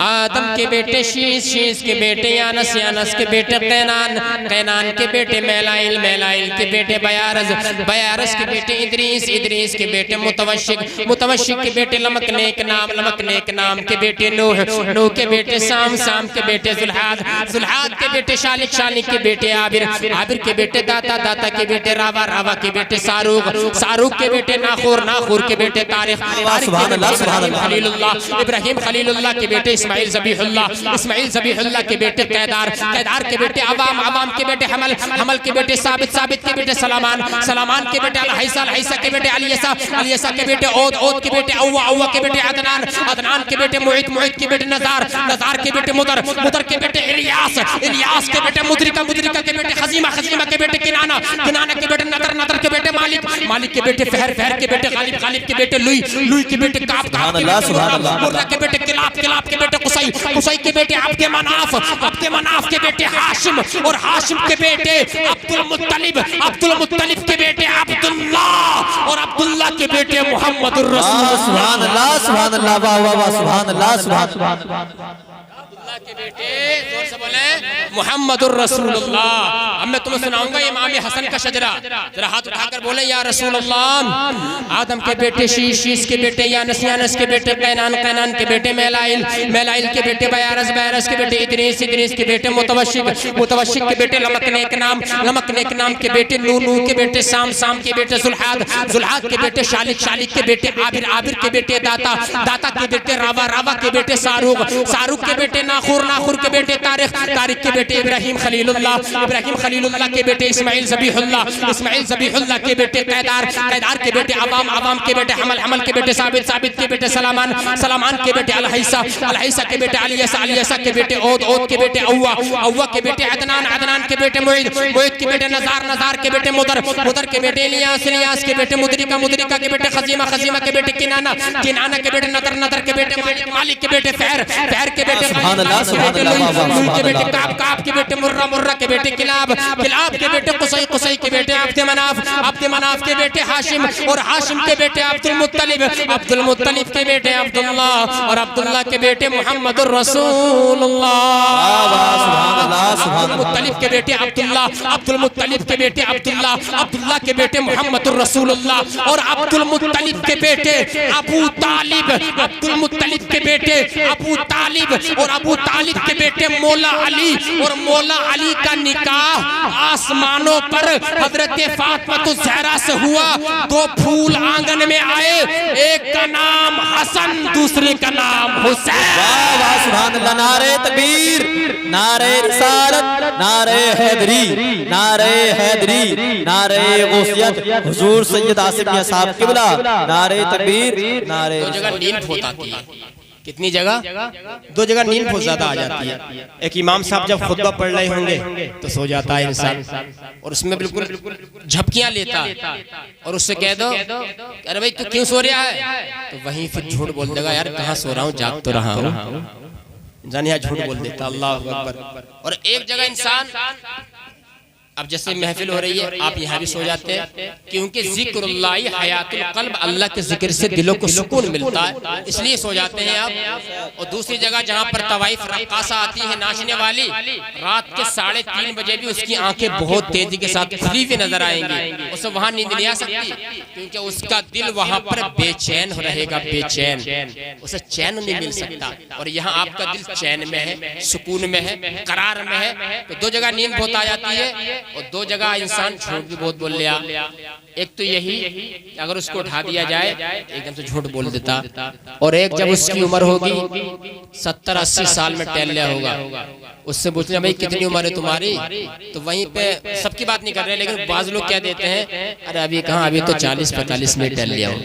आदम के बेटे शीश, शीश के बेटे यानस, यानस के बेटे कैनान, कैनान के बेटे मैलाइल, मैलाइल के बेटे बयारस, बयारस के बेटे इदरीस, इदरीस के बेटे मुतवशिक, मुतवशिक के बेटे लमक नेक नाम, लमक नेक नाम के बेटे नूह, नूह के बेटे साम, साम के बेटे जुल्हाद, जुल्हाद के बेटे शालिक, शालिक के बेटे आबिर, आबिर के बेटे दाता, दाता के बेटे रावा, रावा के बेटे सारूक, सारूक के बेटे नाखूर, नाखूर के बेटे तारिक, खलीलुल्लाह, इब्राहिम खलीलुल्लाह के बेटे इस्माइल ज़बीहुल्लाह, इस्माइल ज़बीहुल्लाह के बेटे कैदार, कैदार के बेटे अवाम, अवाम के बेटे हमल, हमल के बेटे साबित, साबित के बेटे सलामान, सलामान के बेटे अलहैसा, अलहैसा के बेटे अलियसा, अलियसा के बेटे ओद, ओद के बेटे अव्वा, अव्वा के बेटे अदनान, अदनान के बेटे मुईत, मुईत के बेटे नज़ार, नज़ार के बेटे मुदर, मुदर के बेटे इलियास, इलियास के बेटे मुद्रिका, मुद्रिका के बेटे खजीमा, खजीमा के बेटे किनाना, किनाना के बेटे नदर, नदर के बेटे मालिक, मालिक के बेटे फहर, फहर के बेटे गालिब, गालिब के बेटे लुई, लुई के बेटे काब, काब के बेटे मुर्रा के बेटे किलाब, किलाब के बेटे कुसई, कुसई के बेटे अब्दे मनाफ, अब्दे मनाफ के बेटे हाशिम, और हाशिम के बेटे अब्दुल मुत्तलिब, अब्दुल मुत्तलिब के बेटे अब्दुल्लाह, और अब्दुल्लाह के बेटे मुहम्मदुर रसूलुल्लाह। सुभान अल्लाह, सुभान अल्लाह, वाह वाह वाह, सुभान अल्लाह, सुभान के बेटे जोर से बोले मुहम्मदुर रसूलुल्लाह। अब मैं तुम्हें सुनाऊंगा इमाम हसन का शजरा, जरा हाथ उठाकर बोले या रसूलुल्लाह। आदम के बेटे शीश, शीश के बेटे यानस, यानस के बेटे कैनान, कैनान के बेटे मैलाइल, मैलाइल के बेटे बयारस, बयारस के बेटे इदरीस, इदरीस के बेटे मुतवशिक, मुतवशिक के बेटे लमक नेक नाम, लमक नेक नाम के बेटे नूह, नूह के बेटे साम, साम के बेटे जुल्हाद, जुल्हाद के बेटे शालिक, शालिक के बेटे आबिर, आबिर के बेटे दाता, दाता के बेटे रावा, रावा के बेटे सारूक, सारूक के बेटे नाखूर, नाखूर के बेटे तारिक, तारिक के बेटे इब्राहिम खलीलुल्लाह, इब्राहिम खलीलुल्लाह के बेटे इस्माइल ज़बीहुल्लाह, इस्माइल ज़बीहुल्लाह के बेटे कैदार, कैदार के बेटे अवाम, अवाम के बेटे हमल, हमल के बेटे साबित, साबित के बेटे सलामान, सलामान के बेटे अलहैसा, अलहैसा के बेटे अलियसा, अलियसा के बेटे ओद, ओद के बेटे अव्वा, अव्वा के बेटे अदनान, अदनान के बेटे मुईद, मुईद के बेटे नज़ार, नज़ार के बेटे मुदर, मुदर के बेटे इलियास, इलियास के बेटे मुद्रिका, मुद्रिका के बेटे खजीमा, खजीमा के बेटे किनाना, किनाना के बेटे नदर, नदर के बेटे मालिक, मालिक के बेटे फहर, फहर के बेटे के बेटे काब, काब के बेटे मुर्रा, मुर्रा के बेटे किलाब, किलाब के बेटे कुसई, कुसई के बेटे अब्दे मनाफ, अब्दे मनाफ के बेटे हाशिम, और हाशिम के बेटे अब्दुल मुत्तलिब, अब्दुल मुत्तलिब के बेटे अब्दुल्लाह, और अब्दुल्लाह के बेटे मुहम्मदुर रसूलुल्लाह। अब्दुल मुत्तलिब के बेटे अब्दुल्लाह, अब्दुल मुत्तलिब के बेटे अब्दुल्लाह, अब्दुल्लाह के बेटे मुहम्मदुर रसूलुल्लाह, और अब्दुल मुत्तलिब के बेटे अबू तालिब, अब्दुल मुत्तलिब के बेटे अबू तालिब, और अबू तालिब के बेटे मौला अली, और मौला अली का निकाह आसमानों पर हजरत फातिमा ज़हरा से हुआ। दो फूल आंगन में आए, एक का नाम हसन, दूसरे का नाम हुसैन। वाह वाह, सुभान अल्लाह। नारे तकबीर, नारे रिसालत, नारे हैदरी, नारे हैदरी, नारे गौसियत, हुजूर सैयद आसिफ मियां साहब क़िबला, नारे तकबीर, नारे। दो जगह नींद होता है, कितनी जगह? दो जगह नींद बहुत ज्यादा आ जाती है। एक इमाम साहब जब खुतबा पढ़ रहे होंगे तो सो जाता है इंसान, और उसमें बिल्कुल झपकियां लेता है, और उससे कह दो अरे भाई तू क्यों सो रहा है, तो वहीं फिर झूठ बोल देगा, यार कहाँ सो रहा हूँ, जाग तो रहा हूँ, इंसान यहाँ झूठ बोल देता। अल्लाह अकबर। और एक जगह इंसान, अब जैसे महफिल हो रही है आप यहाँ भी सो जाते हैं, क्योंकि जिक्रुल्लाह हयातुल क़ल्ब, अल्लाह के जिक्र से दिलों को सुकून मिलता है, इसलिए सो जाते हैं आप। और दूसरी जगह जहाँ पर तवाइफ रक्कासा आती है, नाचने वाली, रात के 3:30 बजे भी उसकी आंखें बहुत तेजी के साथ खुली हुई नजर आएंगी, उसे वहाँ नींद नहीं आ सकती, क्योंकि उसका दिल वहाँ पर बेचैन रहेगा, बेचैन, उसे चैन नहीं मिल सकता। और यहाँ आपका दिल चैन में है, सुकून में है, करार में है, तो दो जगह नींद बहुत आ जाती है, और दो जगह इंसान झूठ भी बहुत बोल लिया। एक तो यही अगर उसको उठा दिया जाए एकदम से झूठ बोल देता, और एक जब उसकी उम्र होगी 70-80 साल में टहल लिया होगा, उससे पूछते हैं भाई कितनी उम्र है तुम्हारी, तो वहीं पे सबकी बात नहीं कर रहे, लेकिन बाज लोग क्या देते हैं, अरे अभी कहाँ, अभी तो 40-45 में टहल लिया हो,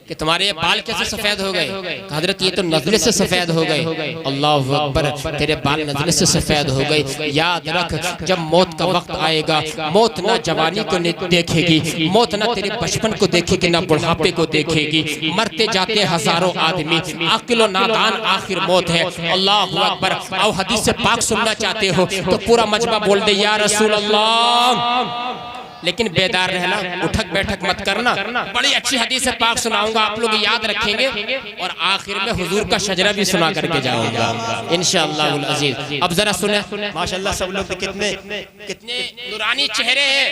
कि तुम्हारे ये बाल कैसे सफेद हो गए, हजरत ये तो नजले से सफेद हो गए। अल्लाह अकबर, तेरे बाल नजले से सफेद हो गए। याद रख, जब मौत का वक्त आएगा, मौत ना जवानी को देखेगी, मौत ना तेरे बचपन को देखेगी, ना बुढ़ापे को देखेगी, मरते जाते हजारों आदमी, अक्ल नादान आखिर मौत है। अल्लाह अकबर। आओ हदीस से पाक सुनना चाहते हो तो पूरा मजमा बोल दे या रसूल अल्लाह। लेकिन बेदार रहना, उठक बैठक मत करना। बड़ी अच्छी हदीस पाक सुनाऊंगा, आप लोग याद रखेंगे और आखिर में हुजूर का शजरा भी सुना करके जाऊंगा इंशाअल्लाह अज़ीज। अब जरा सुने, माशाअल्लाह सब लोग कितने कितने नूरानी चेहरे हैं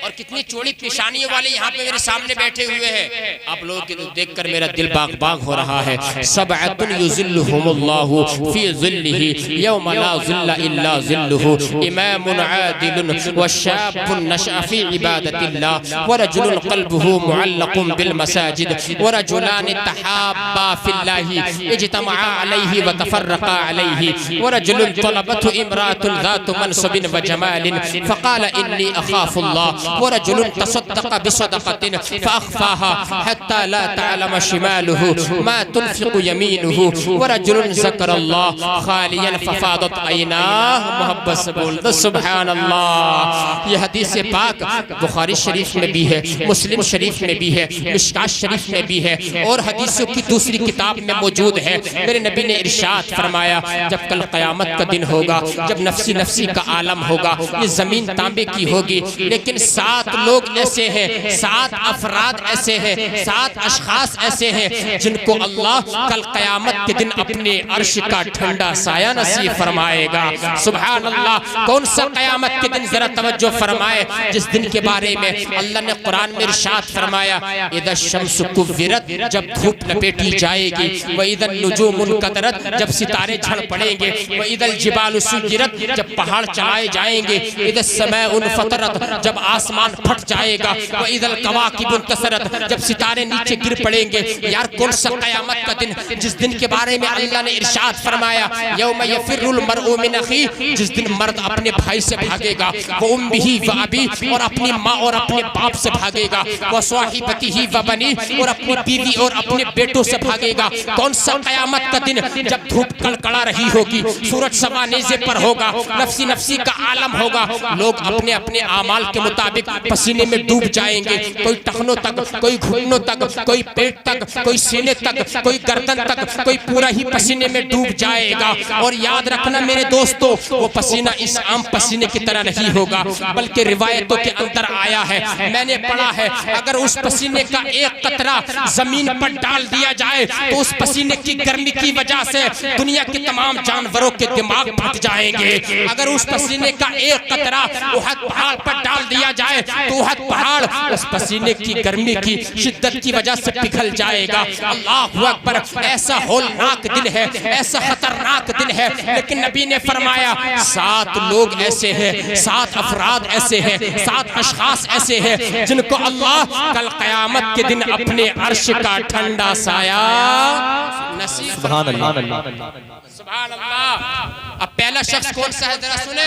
और कितनी चौड़ी पेशानियों वाले यहाँ पे मेरे सामने बैठे हुए हैं। आप लोगों को देखकर मेरा दिल बाग बाग हो रहा है। सबअतुन युज़िल्लुहुमुल्लाहु फी ज़िल्लिही यौम ला ज़िल्ला इल्ला ज़िल्लुहु, इमामुन आदिलुन व शाबुन नशअ फी इबादतिल्लाह व रजुलुन क़ल्बुहु मुअल्लक़ुन बिल मसाजिद व रजुलान तहाब्बा फिल्लाहि इज्तमआ अलैहि व तफर्रक़ा अलैहि व रजुलुन तलबतहु इम्राअतुन ज़ातु मनसबिन व जमालिन फ़क़ाल इन्नी अख़ाफ़ुल्लाह व रजुलुन तसद्दक़ बिसदक़तिन फ़अख़फ़ाहा हत्ता ला तअलम शिमालुहु मा तुनफ़िक़ु यमीनुहु व रजुलुन ज़करल्लाह ख़ालियन फ़फ़ादत ऐनाहु। मोहब्बत से बोल दो सुभान अल्लाह। ये हदीस पाक बुखारी शरीफ में भी है, मुस्लिम शरीफ में भी है, मिशकात शरीफ में भी है और हदीसों की दूसरी किताब में मौजूद है। मेरे नबी ने इरशाद फरमाया, जब कल क़यामत का दिन होगा, जब नफ्सी नफ्सी का आलम होगा, ये जमीन तांबे की होगी, लेकिन 7 लोग ऐसे हैं, 7 अफराद ऐसे हैं, 7 अशखास ऐसे हैं जिनको अल्लाह कल क़यामत के दिन अपने अर्श का ठंडा साया नसीब फरमाएगा। सुभान अल्लाह। कौन सा क़यामत के दिन, जरा तवज्जो फरमाए, जिस दिन के बारे में अल्लाह ने कुरान में इरशाद फरमाया, इदा शम्सु कुव्विरत, जब धूप लपेटी जाएगी, व इदन नुजूमुन कतरत, जब सितारे झड़ पड़ेंगे, व इदल जिबालु सुजिरत, जब पहाड़ चलाए जाएंगे, इदस समाउन फतरत, जब आसमान फट जाएगा, व इदल कवाकिबुन कसरत, जब सितारे नीचे गिर पड़ेंगे। यार कौन सा क़यामत का दिन, जिस दिन के बारे में अल्लाह ने इरशाद फरमाया, यौम यफिरुल मरउ मिन अखी, जिस दिन मर्द अपने भाई से भागेगा, वो उम्मिही व अबी, और अपनी माँ और अपने बाप से भागेगा, वो स्वाहिबतिही व बनी, और अपनी बीवी और अपने बेटों से भागेगा। कौन सा क़यामत का दिन, जब धूप कड़कड़ा रही होगी, सूरज सवा नेज़े पर होगा, नफ्सी नफ्सी का आलम होगा, लोग अपने अपने आमाल के मुताबिक पसीने में डूब जाएंगे, कोई टखनों तक, कोई घुटनों तक, कोई पेट तक, कोई सीने तक, कोई गर्दन तक, कोई पूरा ही पसीने में डूब जाएगा। और याद रखना मेरे दोस्तों, वो पसीना इस आम पसीने की तरह नहीं होगा, बल्कि रिवायतों के अंदर आया है, मैंने पढ़ा है, अगर उस पसीने का एक कतरा जमीन पर डाल दिया जाए तो उस पसीने की गर्मी की वजह से दुनिया के तमाम जानवरों के दिमाग फट जाएंगे। अगर उस पसीने का एक कतरा उहद पहाड़ पर डाल दिया जाए तो उहद पहाड़ उस पसीने की गर्मी की शिद्दत की वजह से पिघल जाएगा। अल्लाहु अकबर। ऐसा होलनाक दिन है, ऐसा खतरनाक दिन है, लेकिन नबी ने फरमाया 7 लोग ऐसे हैं, 7 अफराद ऐसे हैं, 7 अशखास ऐसे हैं जिनको अल्लाह कल क़यामत के दिन अपने अर्श का ठंडा साया नसीब। सुभान अल्लाह, सुभान अल्लाह। अब पहला शख्स कौन सा है, जरा सुने,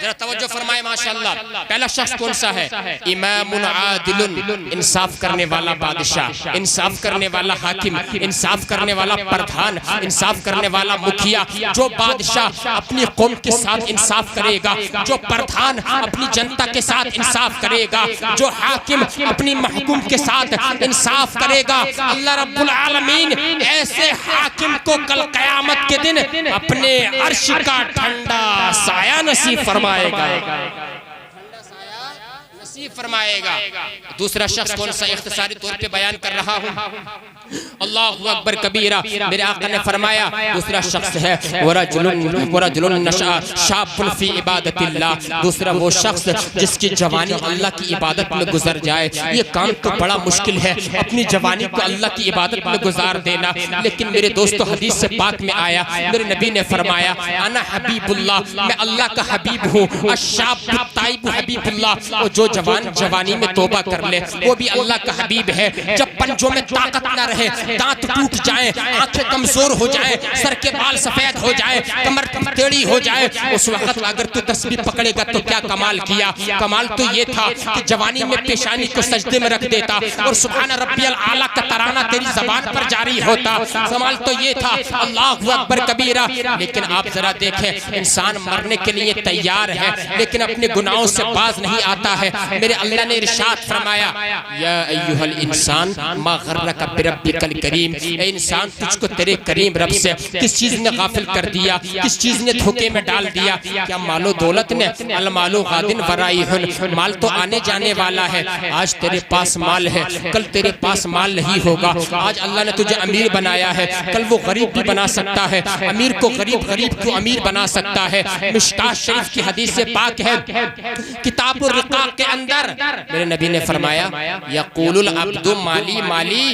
जरा तवज्जो फरमाए माशाअल्लाह। पहला शख्स कौन सा है? इमामुन आदिलुन, इंसाफ करने वाला बादशाह, इंसाफ करने वाला हाकिम, इंसाफ करने वाला प्रधान, इंसाफ करने वाला मुखिया। जो बादशाह अपनी कौम के साथ इंसाफ करेगा, जो प्रधान अपनी जनता के साथ इंसाफ करेगा, जो हाकिम अपनी महकूम के साथ इंसाफ करेगा, अल्लाह रब्बुल आलमीन ऐसे हाकिम को कल क़यामत के दिन अपने अर्श का ठंडा साया नसीब फरमाएगा, फरमाएगा। दूसरा शख्स कौन सा, इख्तिसारी तौर पे बयान कर रहा हूँ, अल्लाहु अकबर कबीरा। मेरे आका ने फरमाया दूसरा शख्स है वरजुलुन नशअ शाबुन फी इबादतिल्लाह। दूसरा वो शख्स जिसकी जवानी अल्लाह की इबादत में गुजर जाए। ये काम तो बड़ा मुश्किल है, अपनी जवानी को अल्लाह की इबादत में गुजार देना, लेकिन मेरे दोस्तों हदीस से पाक में आया, मेरे नबी ने फरमाया अना हबीबुल्लाह, मैं अल्लाह का हबीब हूँ। अशाब ताइब हबीबुल्लाह, और जो जवानी में तौबा कर ले वो भी अल्लाह का हबीब है। जब पंजों में ताकत न रहे, दांत टूट जाए, आंखें कमजोर हो जाए, सर के बाल सफेद हो जाए, कमर टेढ़ी हो जाए, उस वक्त अगर तू तस्बीह पकड़ेगा तो क्या कमाल किया। कमाल तो ये था कि जवानी में पेशानी को सजदे में रख देता और सुभान रब्बियल आला का तराना तेरी जबान पर जारी होता। कमाल तो ये था, अल्लाहु अकबर कबीरा। लेकिन आप जरा देखें, इंसान मरने के लिए तैयार है लेकिन अपने गुनाहों से बाज नहीं आता है। मेरे अल्लाह ने इरशाद फरमाया या अय्युहल इंसान मा गर्रका बिरब्बिक रब्बिकल करीम, ए इंसान तुझको तेरे करीम रब से किस चीज ने गाफिल कर दिया, किस चीज ने धोखे में डाल दिया? क्या मालो दौलत ने? अल मालो गादिन वराइहुन, माल तो आने जाने वाला है। आज तेरे पास माल है, कल तेरे पास माल नहीं होगा। आज अल्लाह ने तुझे अमीर बनाया है, कल वो गरीब भी बना सकता है। अमीर को गरीब, गरीब को अमीर बना सकता है। मिशकात शरीफ की हदीस से पाक है, किताबुर रिकाक के अंदर मेरे नबी ने फरमाया, यक़ूलुल अब्दु माली माली,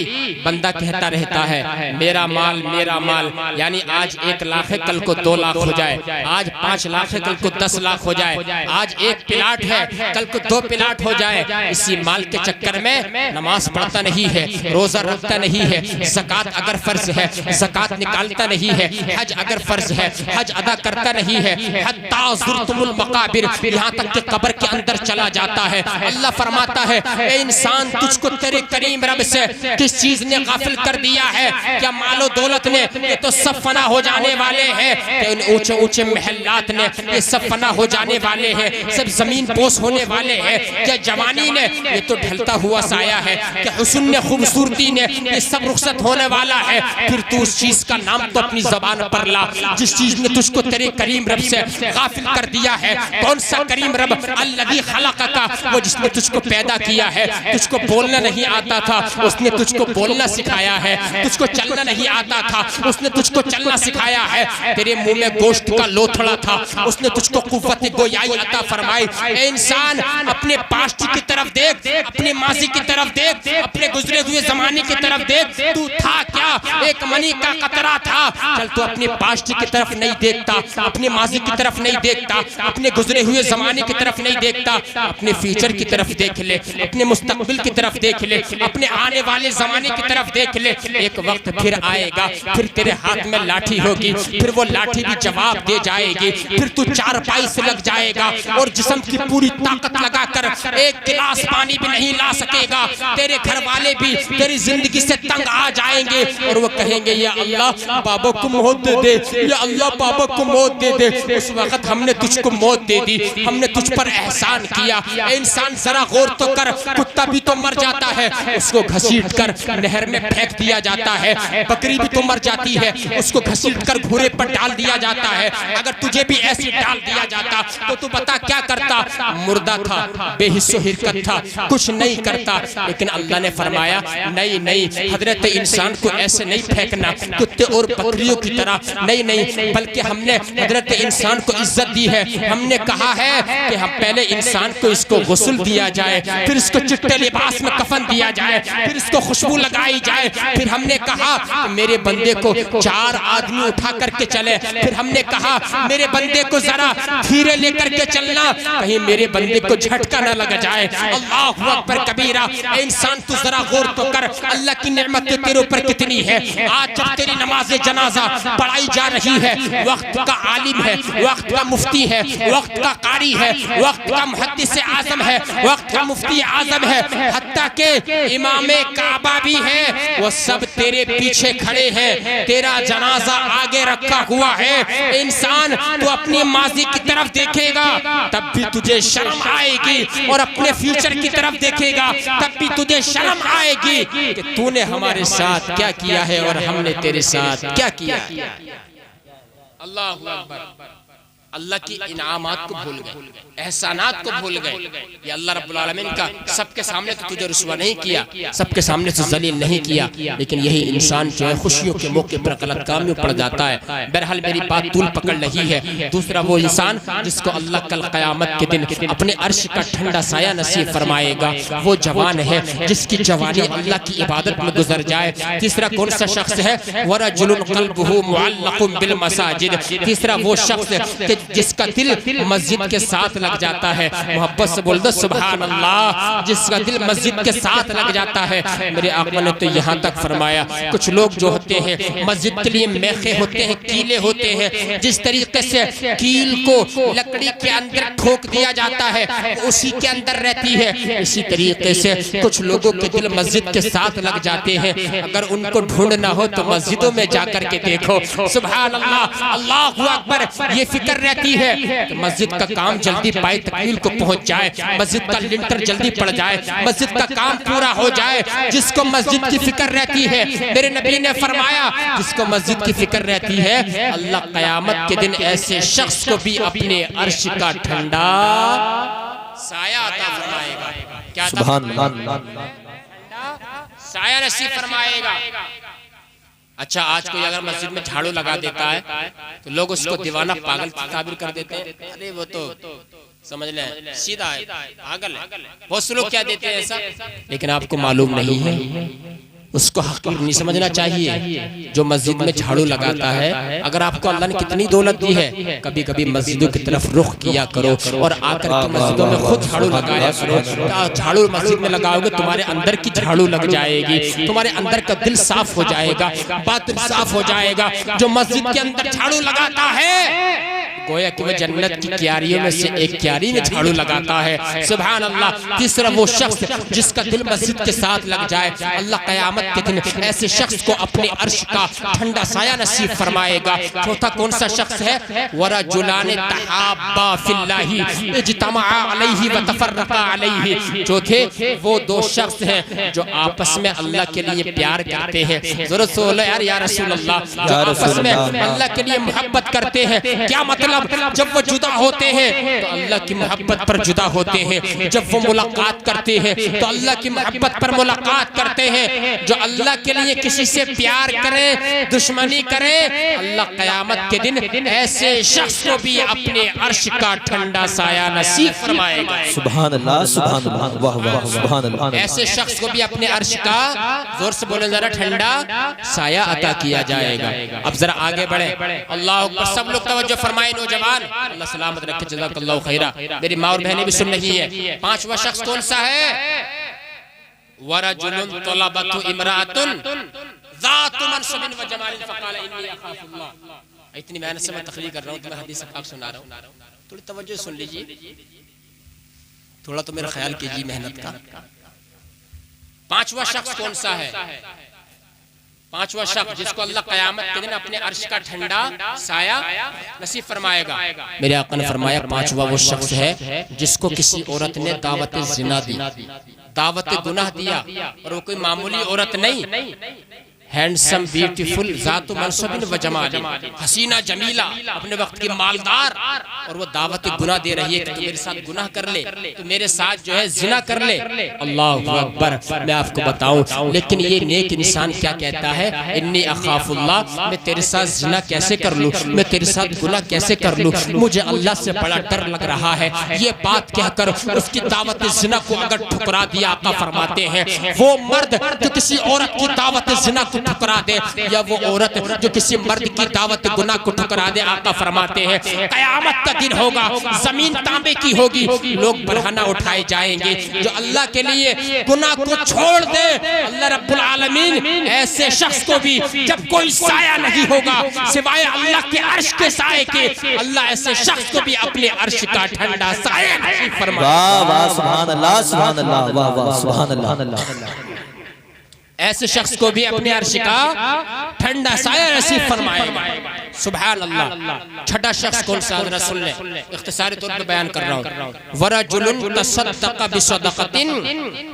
बंदा कहता रहता है मेरा माल मेरा माल, यानी आज 1 लाख है कल को 2 लाख हो जाए, आज 5 लाख है कल को 10 लाख हो जाए, आज 1 प्लाट है कल को 2 प्लाट हो जाए। इसी माल के चक्कर में नमाज पढ़ता नहीं है, रोजा रखता नहीं है, ज़कात अगर फर्ज है ज़कात निकालता नहीं है, हज अगर फर्ज है हज अदा करता नहीं है, हत्ता ज़ुरतुमुल मकाबिर, यहाँ तक कि कब्र के अंदर चला जाता है। अल्लाह फरमाता है ए इंसान तुझको तेरे करीम रब से किस चीज ने गाफिल कर दिया है? क्या मालो दौलत ने? ये तो सब फना हो जाने वाले हैं। क्या उन ऊंचे ऊंचे महलात ने? ये सब फना हो जाने वाले हैं, सब जमीन पोस होने वाले हैं। क्या जवानी ने? ये तो ढलता हुआ साया है। क्या हुस्न ने, खूबसूरती ने? ये सब रुखसत होने वाला है। फिर तू उस चीज का नाम तो अपनी जबान पर ला जिस चीज ने तुझको तेरे करीम रब से गाफिल कर दिया है। कौन सा करीम रब? अल्लज़ी खलक़का, वो जिसने तुझको पैदा किया है। तुझको बोलना नहीं आता था, उसने तुझको बोलना सिखाया है। तुझको चलना नहीं आता था, उसने तुझको चलना सिखाया है। तेरे मुंह में गोश्त का लोथड़ा था, उसने तुझको कुव्वत गोयाई अता फरमाई। ए इंसान अपने पास्ट की तरफ देख, अपने माजी की तरफ देख, अपने गुजरे हुए जमाने की तरफ देख। तू था क्या? एक मनी का कतरा था। चल तू अपने पास्ट की तरफ नहीं देखता, अपने माजी की तरफ नहीं देखता, अपने गुजरे हुए जमाने की तरफ नहीं देखता, अपने फ्यूचर की तरफ देख ले, अपने मुस्तकबिल की तरफ देख ले, अपने आने वाले जमाने की तरफ देख ले। एक वक्त फिर आएगा, फिर तेरे हाथ में लाठी होगी, फिर वो लाठी भी जवाब दे जाएगी। फिर तू चारपाई से लग जाएगा और जिस्म की पूरी ताकत लगाकर एक गिलास पानी भी नहीं ला सकेगा। तेरे घर वाले भी तेरी जिंदगी से तंग आ जाएंगे और वो कहेंगे या अल्लाह बाबा को मौत दे दे, या अल्लाह बाबा को मौत दे दे। उस वक्त हमने तुझको मौत दे दी, हमने तुझ पर एहसान किया। इंसान जरा गौर तो कर, कुत्ता भी तो मर जाता है, उसको घसीट कर नहर में फेंक दिया जाता है। बकरी भी तो मर जाती है, उसको घसीट कर घोड़े पर डाल दिया जाता है। अगर तुझे भी ऐसे डाल दिया जाता तो तू बता क्या करता? मुर्दा था, बेहिस्सो हिरकत था, कुछ नहीं करता। लेकिन अल्लाह ने फरमाया नहीं नहीं, हजरत इंसान को ऐसे नहीं फेंकना कुत्ते और बकरियों की तरह, नहीं नहीं, बल्कि हमने हजरत इंसान को इज्जत दी है। हमने कहा है कि हम पहले इंसान को इसको गुस्ल दिया जाए, फिर इसको चिट्टे लिबास में कफन दिया जाए, फिर इसको खुशबू लगाई जाए। फिर हमने कहा मेरे बंदे को 4 आदमी उठा करके चले। फिर हमने कहा मेरे बंदे को जरा धीरे लेकर के चलना, कहीं मेरे बंदे को झटका न लग जाए। अल्लाहु अकबर कबीरा। इंसान तू जरा गौर तो कर, अल्लाह की नेमत तेरे ऊपर कितनी है। आज जब तेरी नमाज जनाजा पढ़ाई जा रही है, वक्त का आलिम है, वक्त का मुफ्ती है, वक्त का कारी है, वक्त का मुहद्दिस आजम है, वक्त का मुफ्ती आजम है, हत्ता के इमामे काबा भी है, वो सब तेरे पीछे खड़े हैं। तेरा जनाजा आगे रखा हुआ है। इंसान तू अपनी माजी की तरफ देखेगा तब भी तुझे शर्म आएगी, और अपने फ्यूचर की तरफ देखेगा तब भी तुझे शर्म आएगी कि तूने हमारे साथ क्या किया है और हमने तेरे साथ क्या किया। अल्लाह अकबर। अल्लाह की इनामात को भूल गए, एहसानात को भूल गए। ये अल्लाह रब्बुल आलमीन का सबके सामने तो तुझे रुसवा नहीं किया, सबके सामने से जलील नहीं किया, लेकिन यही इंसान जो है खुशियों के मौके पर गलत काम में पड़ जाता है। बहरहाल मेरी बात तूल पकड़ रही है। दूसरा वो इंसान जिसको अल्लाह कल क़यामत के दिन अपने अर्श का ठंडा साया नसीब फरमाएगा, वो जवान है जिसकी जवानी अल्लाह की इबादत में गुजर जाए। तीसरा कौन सा शख्स है? वरजुलुन क़ल्बुहु मुअल्लक़ुन बिल मसाजिद। तीसरा वो शख्स जिसका दिल मस्जिद के साथ लग जाता है। मोहब्बत से बोल दो सुभान अल्लाह। जिसका दिल मस्जिद के साथ लग जाता है। मेरे आका ने तो यहाँ तक फरमाया, कुछ लोग जो होते हैं मस्जिद के लिए मेखे होते हैं, कीले होते हैं। जिस तरीके से कील को लकड़ी के अंदर ठोक दिया जाता है उसी के अंदर रहती है, इसी तरीके से कुछ लोगों के दिल मस्जिद के साथ लग जाते हैं। अगर उनको ढूंढना हो तो मस्जिदों में जाकर के देखो। सुभान अल्लाह, अल्लाहु अकबर। ये फिक्र रहती है कि मस्जिद का काम जल्दी पाए तकमील को पहुंच जाए, मस्जिद का लिंटर जल्दी पड़ जाए, मस्जिद का काम पूरा हो जाए। जिसको मस्जिद की फिक्र रहती है, मेरे नबी ने फरमाया जिसको मस्जिद की फिक्र रहती है, अल्लाह क़यामत के दिन ऐसे शख्स को भी अपने अर्श का ठंडा साया अता फरमाएगा। क्या सुभान अल्लाह, साया नसीब फरमाएगा। अच्छा, आज कोई अगर मस्जिद में झाड़ू लगा देता है तो लोग उसको दीवाना पागल ताबीर कर देते हैं। अरे वो तो समझ लें सीधा है, पागल है। बहुत से लोग क्या देते हैं ऐसा, लेकिन आपको मालूम नहीं है, उसको हकीर नहीं समझना चाहिए। जो मस्जिद में झाड़ू लगाता है, अगर आपको अल्लाह ने कितनी दौलत दी है, कभी कभी मस्जिदों की तरफ रुख किया करो और आकर के मस्जिदों में खुद झाड़ू लगाया करो। झाड़ू मस्जिद में लगाओगे तुम्हारे अंदर की झाड़ू लग जाएगी, तुम्हारे अंदर का दिल साफ हो जाएगा, बातिन साफ हो जाएगा। जो मस्जिद के अंदर झाड़ू लगाता है गोया कि वो जन्नत की क्यारियों में से एक क्यारी में झाड़ू लगाता है। सुभान अल्लाह। तीसरा वो शख्स जिसका दिल मस्जिद के साथ लग जाए, अल्लाह क़यामत के दिन ऐसे शख्स को अपने अर्श का ठंडा साया नसीब फरमाएगा। चौथा कौन सा शख्स है? वरजुलान तहाब्बा फिल्लाही इज्तमा अलैहि व तफर्रका अलैहि। चौथे वो दो शख्स हैं जो आपस में अल्लाह के लिए प्यार करते हैं। ज़रूरत से बोलो यार या रसूल अल्लाह, जो आपस में अल्लाह के लिए मोहब्बत करते हैं। क्या मतलब? जब वो जुदा होते हैं तो अल्लाह की मोहब्बत पर जुदा होते हैं, जब वो मुलाकात करते हैं तो अल्लाह की मोहब्बत पर मुलाकात करते हैं। जो अल्लाह के लिए किसी से प्यार करे, दुश्मनी करे, अल्लाह क़यामत के दिन ऐसे शख्स को भी अपने अर्श का ठंडा साया नसीब फरमाएगा। सुभान अल्लाह, सुभान अल्लाह, वाह वाह, सुभान अल्लाह। ऐसे शख्स को भी अपने अर्श का, जोर से बोले जरा, ठंडा साया अता किया जाएगा। अब जरा आगे बढ़े। अल्लाह अकबर। सब लोग तवज्जो फरमाए नौजवान, अल्लाह सलामत रखे, जज़ाकल्लाहु खैरा। मेरी माँ और बहनें भी सुन रही है। पांचवा शख्स कौन सा है? वरजुलुन तलबतु इमरातुन ज़ातु मनसबिन व जमालिन फ़क़ाल इन्नी अख़ाफ़ुल्लाह। इतनी मेहनत से मैं तक़रीर कर रहा हूँ, तुम्हें हदीस पाक सुना रहा हूँ, थोड़ी तवज्जो सुन लीजिए, थोड़ा तो मेरा ख्याल कीजिए मेहनत का। पांचवा शख्स कौन सा है? पांचवा शख्स जिसको अल्लाह क़यामत के दिन अपने अर्श का ठंडा साया नसीब फरमाएगा। मेरे आका ने फरमाया पांचवा वो शख्स है जिसको किसी औरत ने दावत ज़िना दी, दावत गुनाह दिया, और वो कोई मामूली औरत नहीं, हैंडसम, ब्यूटीफुल, ज़ातु मनसबिन व जमाल, हसीना जमीला, अपने वक्त की मालदार, और वो दावत गुनाह दे रही है कि तू मेरे साथ गुनाह कर ले, तो मेरे साथ जो है जिना कर ले। अल्लाहु अकबर। मैं आपको बताऊं, लेकिन ये नेक इंसान क्या कहता है? इन्नी अखाफुल्लाह, मैं तेरे साथ जिना कैसे कर लूं, मैं तेरे साथ गुनाह कैसे कर लूं, मुझे अल्लाह से बड़ा डर लग रहा है। ये बात कहकर उसकी दावत जिना को अगर ठुकरा दिया, आका फरमाते हैं वो मर्द जो किसी औरत की दावत जिना ठुकरा दे, या वो औरत जो किसी मर्द की दावत गुनाह को ठुकरा दे, आका फरमाते हैं क़यामत का दिन होगा, जमीन तांबे की होगी, लोग बरहना उठाए जाएंगे। जो अल्लाह के लिए गुनाह को छोड़ दे, अल्लाह रब्बुल आलमीन ऐसे शख्स को भी, जब कोई साया नहीं होगा सिवाय अल्लाह के अर्श के साए के, अल्लाह ऐसे शख्स को भी अपने अर्श का ठंडा साया नसीब फरमाए। वाह वाह, सुभान अल्लाह, सुभान अल्लाह, वाह वाह, सुभान अल्लाह। ऐसे शख्स को भी अपने अर्श का ठंडा साया नसीब फरमाएगा। सुभान अल्लाह। छठा शख्स कौन सा? जरा सुन ले, इख्तिसारी तौर पे बयान कर रहा हूँ। वरजुलुन तसद्दक़ बिसदक़तिन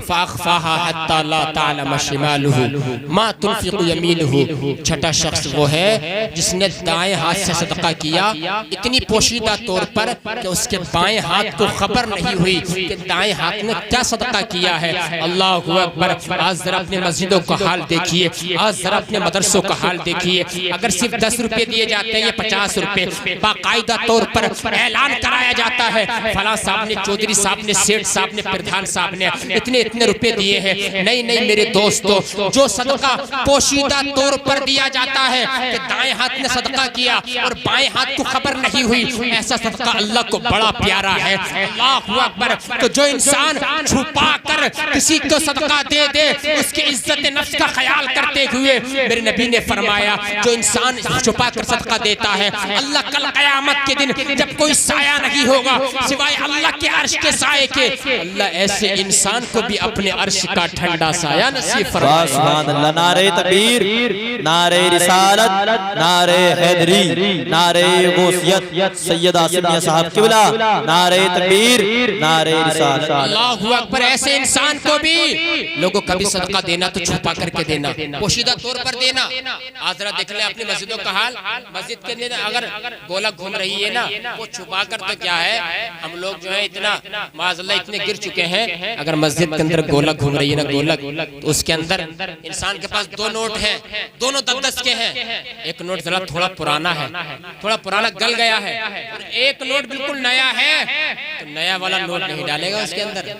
फ़अख़फ़ाहा हत्ता ला तअलम शिमालुहु मा तुनफ़िक़ु यमीनुहु। छठा शख्स वो है जिसने दाएं हाथ से सदका किया, इतनी पोशीदा तौर पर कि उसके बाएं हाथ को खबर नहीं हुई कि दाएं हाथ ने क्या सदका किया है। अल्लाहु अकबर। आज जरा अपने मस्जिदों का हाल देखिए, आज जरा अपने मदरसों का हाल देखिए। अगर सिर्फ 10 रुपए दिए जाते हैं या 50 रुपए, बाकायदा तौर पर ऐलान कराया जाता है फला साहब ने, चौधरी साहब ने, सेठ साहब ने, प्रधान साहब ने इतने इतने रुपए दिए हैं। नहीं नहीं मेरे दोस्तों, जो सदका पोशीदा तौर पर दिया जाता है कि दाएं हाथ ने सदका किया और बाएं हाथ को खबर नहीं हुई, ऐसा सदका अल्लाह को बड़ा प्यारा है। अल्लाहु अकबर। तो जो इंसान छुपा कर किसी को सदका दे दे, उसकी इज्जत नफ्स का ख्याल करते हुए, मेरे नबी ने फरमाया जो इंसान छुपा कर सदका सदका देता है, अल्लाह कल क़यामत के दिन जब कोई साया नहीं होगा सिवाय अल्लाह के अर्श के साए के, अल्लाह ऐसे इंसान को भी अपने अर्श का ठंडा साया नसीब फरमाए। सुभान अल्लाह। नारे तकबीर, नारे रिसालत, नारे हैदरी, नारे गौसियत, सैयद आसिम मियां साहब क़िबला, नारे तकबीर, नारे रिसालत। अल्लाहु अकबर। ऐसे इंसान को भी लोगों कभी सदका देना तो छुपा करके देना, पोशीदा तौर पर देना। आज जरा देख ले अपनी मस्जिदों का हाल, मस्जिद के अंदर अगर गोलक घूम रही है ना, वो छुपा कर तो क्या है, हम लोग जो है इतना माज़अल्लाह इतने गिर चुके हैं, अगर मस्जिद के अंदर गोलक घूम रही है ना, गोलक, तो उसके अंदर इंसान के पास दो नोट हैं, दोनों 10-10 के हैं। एक नोट जरा थोड़ा पुराना है, थोड़ा पुराना गल गया है, और एक नोट बिल्कुल नया है, तो नया वाला नोट नहीं डालेगा उसके अंदर,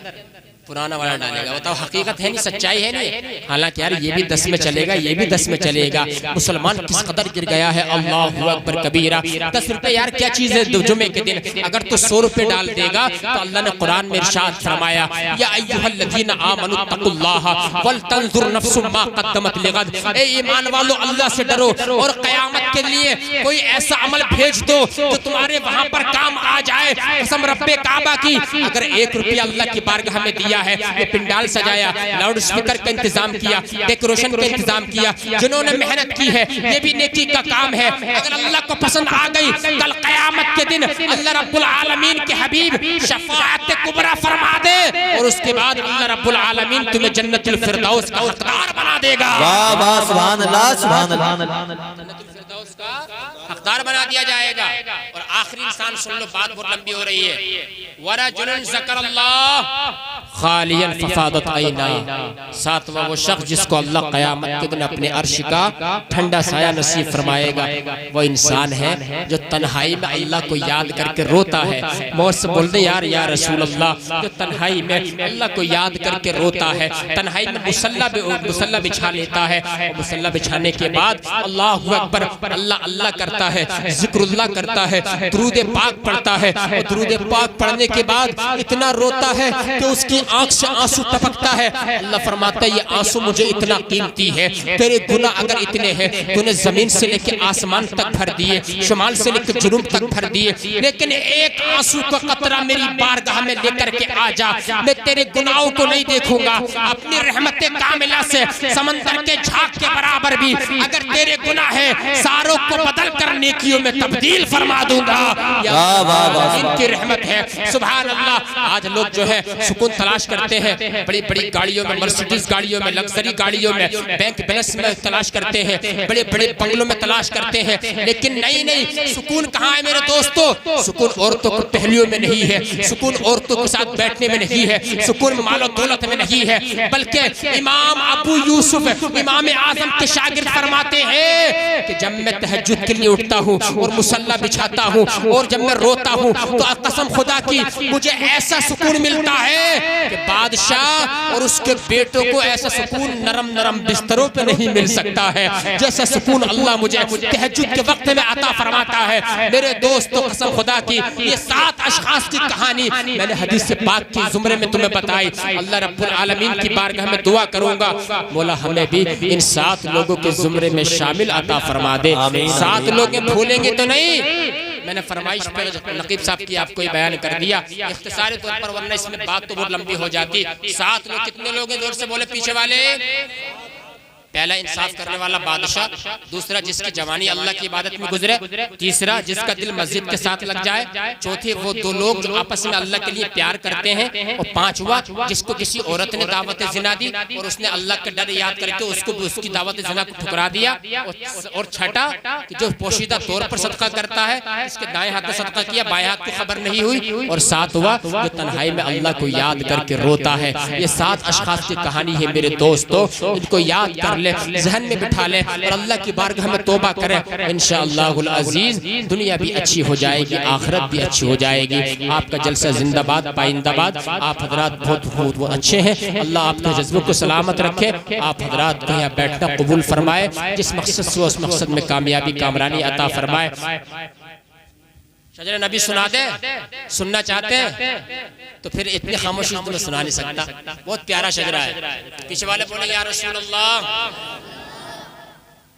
पुराना वाला डालेगा। बताओ हकीकत है नहीं, सच्चाई है नहीं। हालांकि यार ये भी 10 में चलेगा, ये भी 10 में चलेगा। मुसलमान किस कदर गिर गया है, अल्लाहु अकबर कबीरा। 10 रुपए यार क्या चीज है जुमे के दिन, अगर तू 100 रुपए डाल देगा तो अल्लाह ने कुरान में इरशाद फरमाया, या अय्युहल्लज़ीना आमनु तक़ुल्लाह वल तंजुर नफ्सुम मा क़द्दमत लिगद। ए ईमान वालों, अल्लाह से डरो और क़यामत के लिए कोई ऐसा अमल भेज दो जो तुम्हारे वहां पर काम आ जाए। कसम रब्बे काबा की, अगर 1 रुपया अल्लाह की बारगाह में दिया है, ये पिंडाल सजाया, लाउड स्पीकर का इंतजाम किया, डेकोरेशन का इंतजाम किया, जिन्होंने मेहनत की है, ये भी नेकी का काम है। अगर अल्लाह को पसंद आ गई, कल क़यामत के दिन अल्लाह रब्बुल आलमीन के हबीब शफाअत कुबरा फरमा दे, और उसके बाद अल्लाह रब्बुल आलमीन तुम्हें जन्नतुल फिरदौस का हकदार बना देगा। वाह वाह, सुभान अल्लाह, सुभान अल्लाह। का हकदार बना दिया जाएगा। और आखिरी इंसान, सुन लो बात बहुत लंबी हो रही है, वरजुलन ज़करल्लाह खालियन फफादत ऐना। सातवां वो शख्स जिसको अल्लाह क़यामत के दिन अपने अर्श का ठंडा साया नसीब फरमाएगा, वो इंसान है जो तन्हाई में अल्लाह को याद करके रोता है। मौत से बोलते यार या रसूल अल्लाह, जो तन्हाई में अल्लाह को याद करके रोता है, तन्हाई में मुसल्ला बिछा लेता है, मुसल्ला बिछाने के बाद अल्लाहु अकबर अल्लाह अल्लाह करता है, जिक्रुल्लाह करता है, दुरूद पाक पढ़ता है, और दुरूद पाक पढ़ने के बाद इतना रोता है कि उसकी आंख से आंसू टपकता है। अल्लाह फरमाता है ये आंसू मुझे इतना कीमती है, तेरे गुनाह अगर इतने हैं, तूने जमीन से लेके आसमान तक भर दिए, शुमाल से लेके जुनूब तक भर दिए, लेकिन एक आंसू का कतरा मेरी बारगाह में लेकर के आ जा, मैं तेरे गुनाहों को नहीं देखूंगा, अपनी रहमत कामिला से समंदर के झाग के बराबर भी अगर तेरे गुनाह है, सारों को बदल कर नेकियों में तब्दील फरमा दूंगा। इनकी रहमत है, सुभान अल्लाह। आज लोग जो है सुकून तलाश करते हैं, बड़ी बड़ी गाड़ियों में, मर्सिडीज गाड़ियों में, लग्जरी गाड़ियों में, बैंक बैलेंस में तलाश करते हैं, बड़े बड़े बंगलों में तलाश करते हैं, लेकिन नहीं, सुकून कहाँ है मेरे दोस्तों? सुकून औरतों को पहलियों में नहीं है, सुकून औरतों के साथ बैठने में नहीं है, सुकून मालो दौलत में नहीं है, बल्कि इमाम अबू यूसुफ इमाम आजम के शागिर्द फरमाते हैं कि जब मैं तहज्जुद के लिए उठता हूँ और मुसल्ला बिछाता हूँ और जब मैं रोता हूँ तो कसम खुदा की मुझे ऐसा सुकून मिलता है कि बादशाह और उसके बेटों को ऐसा सुकून नरम नरम बिस्तरों पे नहीं मिल सकता है जैसा सुकून अल्लाह मुझे तहज्जुद के वक्त में अता फरमाता है। मेरे दोस्तों, कसम खुदा की ये 7 अशखास की कहानी मैंने हदीस से पाक की जुमरे में तुम्हें बताई। अल्लाह रब्बुल आलमीन की बारगाह में दुआ करूंगा, मौला हमें भी इन 7 लोगों के जुमरे में शामिल अता फरमा दे। 7 लोग भूलेंगे तो नहीं। मैंने फरमाइश पर नकीब साहब की आपको ये बयान कर दिया इख्तिसारी तौर पर, वरना इसमें बात तो बहुत लंबी हो जाती। 7 लोग कितने लोग हैं? जोर से बोले पीछे वाले। पहला इंसाफ करने वाला बादशाह, दूसरा जिसकी जवानी अल्लाह की इबादत में गुजरे, तीसरा जिसका दिल मस्जिद के साथ लग जाए, चौथे वो 2 लोग जो आपस में अल्लाह के लिए प्यार करते हैं, और 5वां जिसको किसी औरत ने दावत ज़िना दी और उसने अल्लाह का डर याद करके उसको उसकी दावत ज़िना को ठुकरा दिया, और छठा जो पोशीदा तौर पर सदका करता है, इसके दाएं हाथ में सदका किया, बाएं हाथ को खबर नहीं हुई, और 7वां जो तन्हाई में अल्लाह को याद करके रोता है। ये 7 अशखास की कहानी है मेरे दोस्तों, इनको याद कर ले, ज़हन में बिठा ले और अल्लाह की बारगाह में तौबा करें। इंशाअल्लाहुल अज़ीज़ दुनिया भी अच्छी हो जाएगी, आखिरत भी अच्छी हो जाएगी। आपका जलसा जिंदाबाद पाइंदाबाद। आप हजरात बहुत अच्छे हैं, अल्लाह आपके जज्बों को सलामत रखे। आप हजरात को यहाँ बैठना कबूल फरमाए, जिस मकसद से उस मकसद में कामयाबी कामरानी अता फरमाए। शजर नबी सुना दे, सुनना चाहते हैं तो फिर इतनी खामोशी तो मैं सुना नहीं सकता। बहुत प्यारा शजरा है। पीछे वाले बोले या रसूल अल्लाह।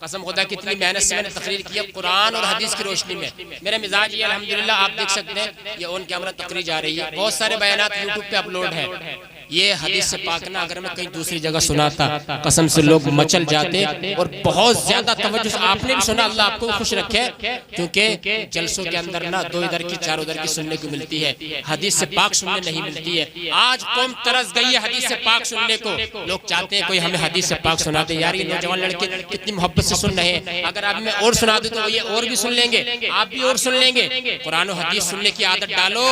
कसम खुदा कितनी मेहनत से मैंने तकरीर की है कुरान और हदीस की रोशनी में। मेरा मिजाज ये अल्हम्दुलिल्लाह आप देख सकते हैं, ये ऑन कैमरा तकरीर जा रही है, बहुत सारे बयानात यूट्यूब पे अपलोड है। ये हदीस से पाक ना अगर मैं कहीं दूसरी जगह सुनाता कसम से लोग मचल जाते और बहुत ज्यादा तवज्जो से आपने भी सुना, अल्लाह आपको खुश रखे, क्योंकि जलसों के अंदर ना दो इधर की चार उधर की सुनने को मिलती है, हदीस से पाक सुनने नहीं मिलती है। आज कौम तरस गई है हदीस से पाक सुनने को, लोग चाहते हैं कोई हमें हदीस से पाक सुना दे। यार ये नौजवान लड़के कितनी मोहब्बत से सुन रहे हैं, अगर आप मैं और सुना दूं तो ये और भी सुन लेंगे, आप भी और सुन लेंगे। कुरान और हदीस सुनने की आदत डालो,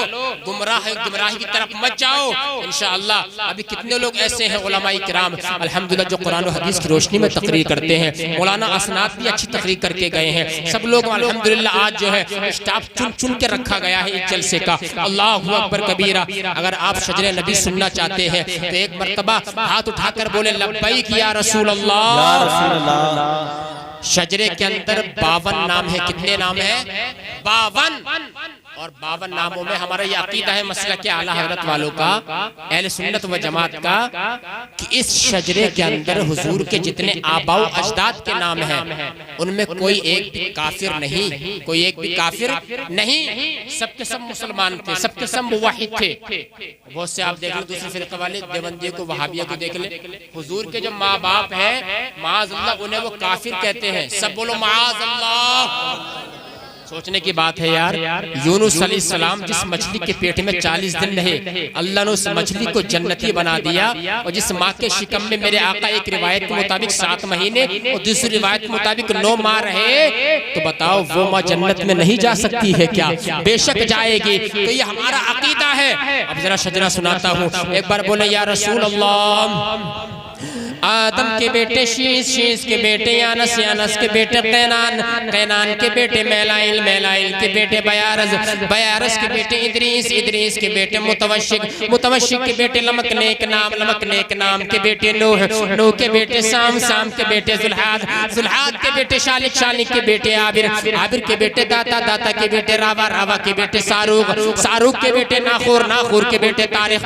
गुमराही की तरफ मत जाओ इंशाअल्लाह। अभी कितने लोग ऐसे हैं उलमाए किराम अल्हम्दुलिल्लाह जो कुरान और हदीस की रोशनी में तकरीर करते हैं। मौलाना असनाद भी अच्छी तकरीर करके गए हैं। सब लोग अल्हम्दुलिल्लाह आज जो है स्टाफ चुन चुन के रखा गया है इस जलसे का। अल्लाहु अकबर कबीरा। अगर आप शजरे नबी सुनना चाहते हैं तो एक मर्तबा हाथ उठाकर बोले लब्बैक या रसूल अल्लाह। शजरे के अंदर 52 नाम है। कितने नाम है? 52। और 52 नामों में हमारा ये अकीदा है मसलक के आला हज़रत वालों का, अहले सुन्नत व जमात का, कि इस शजरे के अंदर हुजूर के जितने आबाओ अजदाद के नाम हैं उनमें कोई एक भी काफिर नहीं, कोई एक भी काफिर नहीं, सबके सब मुसलमान थे, सबके सब मुवाहिद थे। बहुत से आप देख लो दूसरे फिरके वाले देवबंदी को वहाबिया को देख ले, हुजूर के जो माँ बाप है माअज़ल्लाह उन्हें वो काफिर कहते हैं। सब बोलो माअज़ल्लाह। सोचने की बात है यार, यूनुस अलैहिस्सलाम जिस मछली के पेट में 40 दिन रहे, अल्लाह ने उस मछली को जन्नती बना दिया। और जिस माँ के शिकम में मेरे आका एक रिवायत के मुताबिक 7 महीने और दूसरी रिवायत के मुताबिक 9 माह रहे, तो बताओ वो माँ जन्नत में नहीं जा सकती है क्या? बेशक जाएगी। तो ये हमारा अकीदा है। अब जरा शजरा सुनाता हूँ, एक बार बोले या रसूल अल्लाह। आदम के बेटे शीश, शीश के बेटे यानस, यानस के बेटे कैनान, कैनान के बेटे मैलाइल, मैलाइल के बेटे बयारस, बयारस के बेटे इदरीस, इदरीस के बेटे मुतवशिक, मुतवशिक के बेटे लमकनेक नाम, लमकनेक नाम के बेटे नूह, नूह के बेटे साम, साम के बेटे जुल्हाद, जुल्हाद के बेटे शालिक, शालिक के बेटे आबिर, आबिर के बेटे दाता, दाता के बेटे रावा, रावा के बेटे सारूक, सारूक के बेटे नाखूर, नाखूर के बेटे तारिक,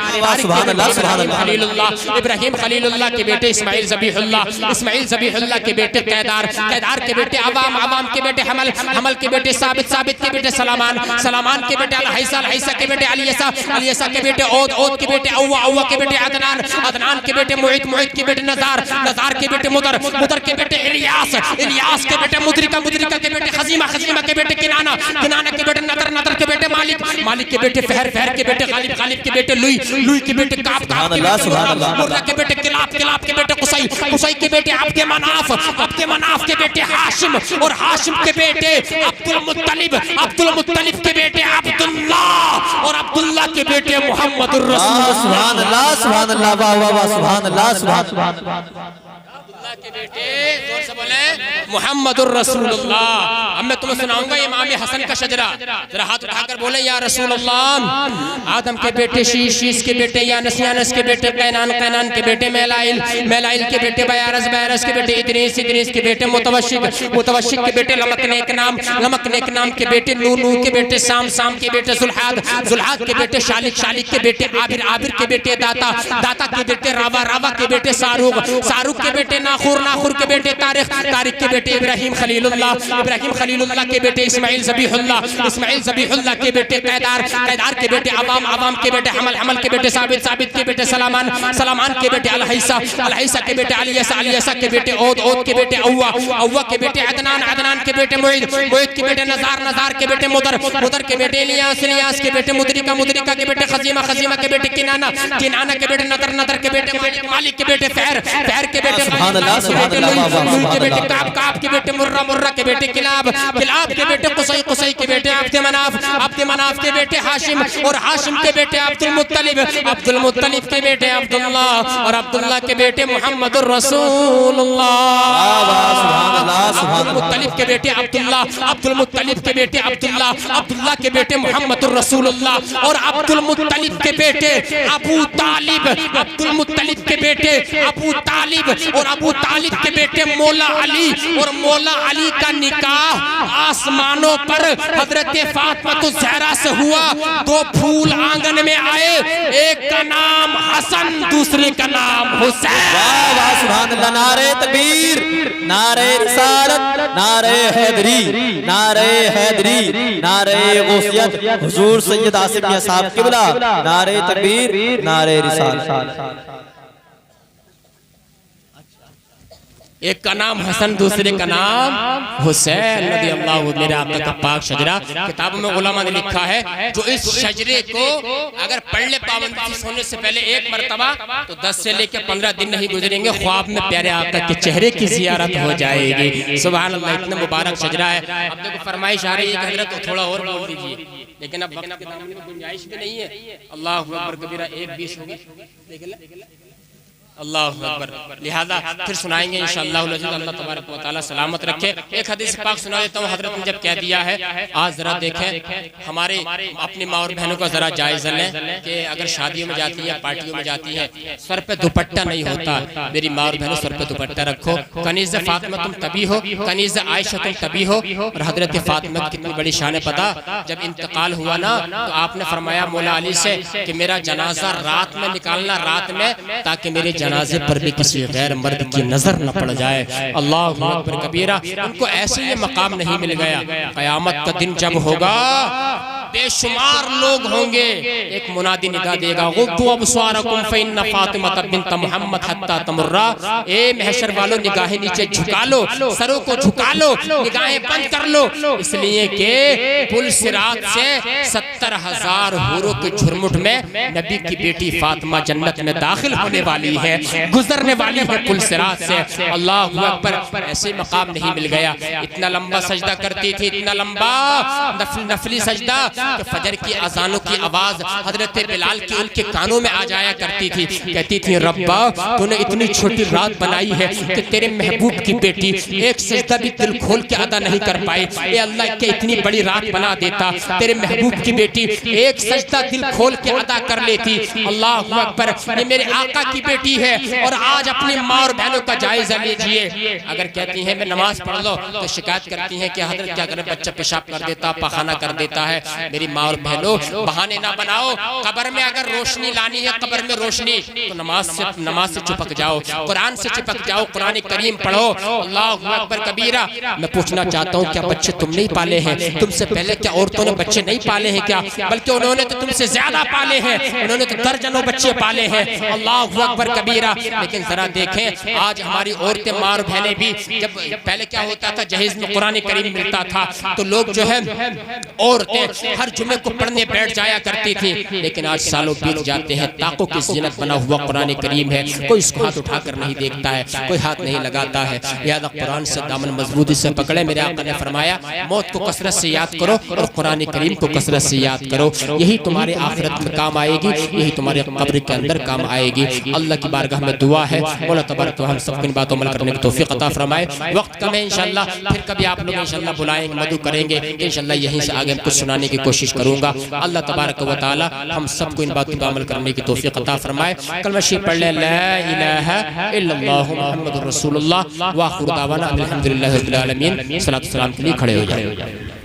खलीलुल्लाह, इब्राहिम खलीलुल्लाह के बेटे इस्माइल ज़बीहुल्लाह, इस्माइल ज़बीहुल्लाह के बेटे कैदार, कैदार के बेटे अवाम, अवाम के बेटे हमल, हमल के बेटे साबित, साबित के बेटे सलामान, सलामान के बेटे अलहैसा, अलहैसा के बेटे अलियसा, अलियसा के बेटे औद, औद के बेटे अव्वा, अव्वा के बेटे अदनान, अदनान के बेटे मुईद, मुईद के बेटे नज़ार, नज़ार के बेटे मुदर, मुदर के बेटे इलियास, इलियास के बेटे मुद्रिका, मुद्रिका के बेटे खजीमा, खजीमा के बेटे किनाना, किनाना के बेटे नदर, नदर के बेटे मालिक, मालिक के बेटे फहर, फहर के बेटे गालिब, गालिब के बेटे लुई, लुई के बेटे काब, काब के बेटे मुर्रा के बेटे किलाब, किलाब के बेटे कुसै, कुसै के बेटे अब्दे मनाफ, अब्दे मनाफ के बेटे हाशिम, और हाशिम के बेटे अब्दुल मुत्तलिब, अब्दुल मुत्तलिब के बेटे अब्दुल्लाह, और अब्दुल्लाह के बेटे मुहम्मदुर रसूलुल्लाह। सुभान अल्लाह, सुभान अल्लाह, वाह वाह वाह, सुभान अल्लाह, सुभान के बेटे जोर से बोले मुहम्मदुर रसूलुल्लाह। अब मैं तुम्हें सुनाऊंगा इमाम हसन का शजरा, जरा हाथ उठाकर बोले या रसूलुल्लाह। आदम के बेटे शीश, शीश के बेटे यानस, यानस के बेटे कैनान, कैनान के बेटे मैलाइल, मैलाइल के बेटे बयारस, बयारस के बेटे इदरीस, इदरीस के बेटे मुतवशिक, मुतवशिक के बेटे लमकनेक नाम, लमकनेक नाम के बेटे नूह, नूह के बेटे साम, साम के बेटे जुल्हाद, जुल्हाद के बेटे शालिक, शालिक के बेटे आबिर, आबिर के बेटे दाता, दाता के बेटे रावा, रावा के बेटे सारूक, सारूक के बेटे नाखूर, नाखूर के बेटे तारिक, तारिक के बेटे इब्राहिम खलीलुल्लाह, इब्राहिम खलीलुल्लाह के बेटे इस्माइल ज़बीहुल्लाह, इस्माइल ज़बीहुल्लाह के बेटे कैदार, कैदार के बेटे अवाम, अवाम के बेटे हमल, हमल के बेटे साबित, साबित के बेटे सलामान, सलामान के बेटे अलहैसा, अलहैसा के बेटे अलियसा, अलियसा के बेटे औद, औद के बेटे अव्वा, अव्वा के बेटे अदनान, अदनान के बेटे मुईद, मुईद के बेटे नज़ार, नज़ार के बेटे मुदर, मुदर के बेटे इलियास, इलियास के बेटे मुद्रिका, मुद्रिका के बेटे खजीमा, खजीमा के बेटे किनाना, किनाना के बेटे नदर, नदर के बेटे मालिक, मालिक के बेटे फहर, फहर के बेटे के बेटे काब, काब के बेटे मुर्रा, मुर्रा के बेटे किलाब, किलाब के बेटे कुसै, कुसै के बेटे अब्दे मनाफ, अब्दे मनाफ के बेटे हाशिम, और हाशिम के बेटे अब्दुल मुत्तलिब, अब्दुल मुत्तलिब के बेटे अब्दुल्लाह, और अब्दुल्लाह के बेटे मुहम्मदुर रसूलुल्लाह। अब्दुल मुत्तलिब के बेटे अब्दुल्लाह, अब्दुल मुत्तलिब के बेटे अब्दुल्लाह, अब्दुल्लाह के बेटे मुहम्मदुर रसूलुल्लाह, और अब्दुल मुत्तलिब के बेटे अबू तालिब, अब्दुल मुत्तलिब के बेटे अबू तालिब, और अबू तालिब के बेटे मौला अली, और मौला अली का निकाह आसमानों पर हजरत फातिमा ज़हरा से हुआ। दो फूल आंगन में आए, एक का नाम हसन, दूसरे का नाम हुसैन। वाह वाह सुभान अल्लाह। नारे तकबीर, नारे रिसालत, नारे हैदरी, नारे हैदरी, नारे गौसियत, हुजूर सैयद आसिफ मियां साहब क़िबला। नारे तकबीर, नारे रिसालत। एक का नाम हसन, दूसरे का नाम हुसैन रज़ी अल्लाह। मेरे आका का पाक शजरा किताबों में उलमा ने लिखा है, जो इस शजरे को अगर पढ़ ले पाबंदी से सोने से पहले एक मरतबा, तो 10 से लेकर 15 दिन नहीं गुजरेंगे, ख्वाब में प्यारे आका के चेहरे की जियारत हो जाएगी। सुभान अल्लाह, इतना मुबारक शजरा है। अब देखो फरमाइश आ रही है हजरत, तो थोड़ा और बोल दीजिए, लेकिन अब वक्त के दामन में गुंजाइश भी नहीं है। अल्लाह अकबर कबीरा, 1:20 हो गए, अल्लाह अकबर। लिहाजा फिर सुनाएंगे इंशाअल्लाह। अल्लाह तबारक व तआला सलामत रखे। एक हदीस पाक सुना देता हूँ, हजरत ने जब कह दिया है, आज जरा देखें हमारे अपनी माँ और बहनों का जरा जायजा लें कि अगर शादियों में जाती हैं, पार्टियों में जाती हैं, सर पे दुपट्टा नहीं होता। मेरी माँ और बहनों, सर पे दुपट्टा रखो। कनीज़ फातिमा तुम तभी हो, कनीज़ आयशा तुम तभी हो। और हजरत फातिमा की कितनी बड़ी शान है पता, जब इंतकाल हुआ ना, तो आपने फरमाया मौला अली से कि मेरा जनाजा रात में निकालना, रात में, ताकि मेरे जनाजे पर भी किसी गैर मर्द की नजर न पड़ जाए। अल्लाह अकबर कबीरा। उनको ऐसे ये मकाम नहीं मिल गया। क़यामत का दिन जब होगा, बेशुमार लोग होंगे, एक मुनादी निदा देगा, गुद्दू अबसारकुम फ़इन्न फ़ातिमा बिन्त मुहम्मद हत्ता तमुर्रा। ए महशर वालों, निगाहें नीचे झुका लो, सरों को झुका लो, निगाहें बंद कर लो, इसलिए कि पुल सिरात से 70,000 हूरों के झुरमुट में नबी की बेटी फातिमा जन्नत में दाखिल होने वाली है, गुजरने वाली है पुल सिरात से। अल्लाह अकबर। ऐसे मकाम नहीं मिल गया। इतना लंबा सजदा करती थी, इतना लंबा नफली सजदा कि फजर की अजानों की आवाज हजरत बिलाल की उनके कानों में आ जाया करती थी। कहती थी, रब्बा तूने इतनी छोटी रात बनाई है कि तेरे महबूब की बेटी एक सजदा भी दिल खोल के अदा नहीं कर पाई। ए अल्लाह, के इतनी बड़ी रात बना देता, तेरे महबूब की बेटी एक सजदा दिल खोल के अदा कर लेती। अल्लाह अकबर। ये मेरे आका की बेटी है, और आज अपनी माँ और बहनों का जायजा लीजिए। अगर कहती हैं मैं नमाज पढ़ लो, तो शिकायत करती हैं कि हजरत क्या करें, बच्चा पेशाब कर देता, पखाना कर देता है। मेरी माँ और बहनों, बहाने ना बनाओ। कब्र में अगर रोशनी लानी है, कब्र में रोशनी, तो नमाज से चिपक जाओ, कुरान से चिपक जाओ, कुरान करीम पढ़ो। अल्लाह अकबर कबीरा। मैं पूछना चाहता हूँ, क्या बच्चे तुम नहीं पाले हैं? तुमसे पहले क्या औरतों ने बच्चे नहीं पाले हैं क्या? बल्कि उन्होंने तो तुमसे ज्यादा पाले हैं, उन्होंने तो दर्जनों बच्चे पाले हैं। अल्लाह अकबर कबीरा। लेकिन जरा देखें, आज हमारी औरतें, माँ और बहनें भी, जब पहले क्या होता था, जहेज में कुरान करीम मिलता था, तो लोग जो है औरतें हर जुमे को पढ़ने बैठ जाया करती थी। लेकिन आज सालों बीत जाते हैं, ताकों की ज़ीनत बना हुआ कुरान करीम है, कोई इसको हाथ उठाकर नहीं देखता है, कोई हाथ नहीं लगाता है। लिहाजा कुरान से दामन मजबूती से पकड़े। मेरे आका ने फरमाया, मौत को कसरत से याद करो और कुरान करीम को कसरत से याद करो, यही तुम्हारे आखिरत में काम आएगी, यही तुम्हारे कब्र के अंदर काम आएगी। अल्लाह की बारगाह में दुआ है, मौला तबारक हम सबको इन बातों अमल करने की तौफीक अता फरमाए। वक्त कम है, इंशाअल्लाह फिर कभी आप लोग इंशाअल्लाह बुलाएंगे, मदु करेंगे इंशाअल्लाह। यहीं से आगे हम कुछ सुनाने की कोशिश करूंगा। अल्लाह तबारक व तआला हम सबको इन बातों पर अमल करने की तौफीक अता फरमाए। कलमा शरीफ पढ़ ले, ला इलाहा इल्लल्लाहु मुहम्मदुर रसूलुल्लाह व आखिरु दावाना अल्हम्दुलिल्लाहि रब्बिल आलमीन। सलात सलाम के लिए खड़े हो जाए।